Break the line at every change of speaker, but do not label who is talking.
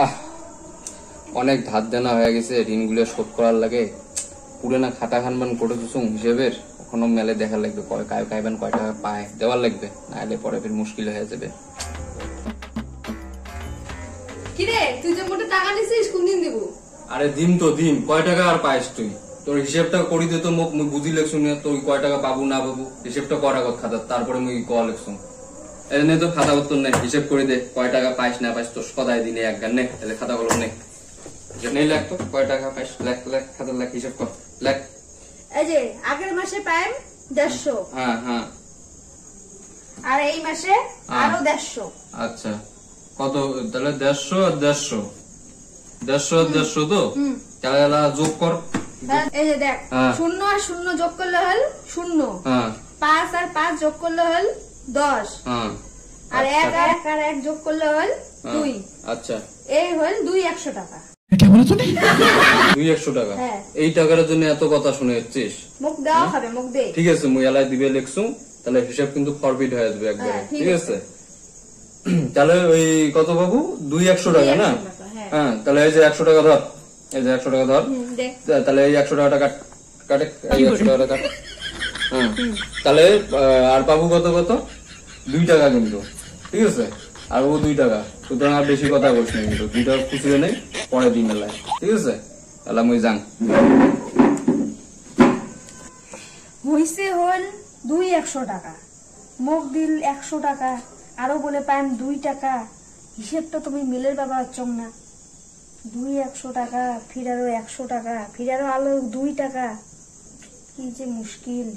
আহ অনেক ধার দেনা হয়ে গেছে, ঋণগুলো শোধ করার লাগে। পুরানা খাতা খানবান করে দিছো হিসেবের, ওখানে মেলে দেখা লাগবে কাইবান কয় টাকা পায়, দেওয়ার লাগবে, নাহলে পরে ফির মুশকিল হয়ে যাবে।
কিরে তুই যে মোটে টাকা নিছিস কোন দিন দিব?
আরে দিন তো দিন, কয় টাকা আর পাইস তুই? তোর হিসেবটা করি দে তো, মুই বুঝি লেখছুন তুই কয় টাকা পাবো না পাবো, হিসেবটা করা কত খাতা, তারপরে মুই কয়া লেখছুন। এনে তো খাতা পত্র নেই, হিসেব করে দে কয় টাকা পাইস না পাইস, তোর সদাই দিনে এক গান নে, তাহলে খাতা কলম নেই নেই, লেখ তো কয় টাকা পাইস, লেখ লেখ খাতা লেখ, হিসেব কর লেখ।
এই যে আগের মাসে পাইম 150।
হ্যাঁ হ্যাঁ।
আর এই মাসে আরো 150।
আচ্ছা কত তাহলে? 150 আর 150, 150 আর 150 তো, তাহলে যোগ কর।
এই যে দেখ, 0 আর 0 যোগ করলে হল 0, 5 আর 5 যোগ করলে হল 10, আর 1 আর 1 যোগ করলে হল 2।
আচ্ছা
এই হল 200 টাকা।
200 টাকা? এই টাকার জন্য এত কথা শুনে যাচ্ছিস?
মুখ দেওয়া হবে, মুখ দে।
ঠিক আছে মুই এলাই দিবে লেখছু, তাহলে হিসাব কিন্তু ফরফিট হয়ে যাবে একবারে। ঠিক আছে তাহলে ওই কত বাবু? 200 টাকা না? হ্যাঁ তাহলে এই যে 100 টাকা ধর, এই যে 100 টাকা ধর, তাহলে এই 100 টাকাটা কাটে, এই 100 টাকাটা কাট। হ্যাঁ তাহলে আর পাবো কত কত? 2 টাকা কিন্তু। ঠিক আছে আর ও 2 টাকা, সুতরাং আর বেশি কথা বলছি না কিন্তু, 2 টাকা খুচরো নেই, পরে দিন মেলায়। ঠিক আছে তাহলে মুই যাং।
হইছে হল 200 টাকা, মুখ দিল 100 টাকা, আরো বলে পাইম 2 টাকা। হিসেবটা তুমি মিলের বাবা চং না? 200 টাকা, ফির আরো 100 টাকা, ফির আরো 2 টাকা, কি যে মুশকিল।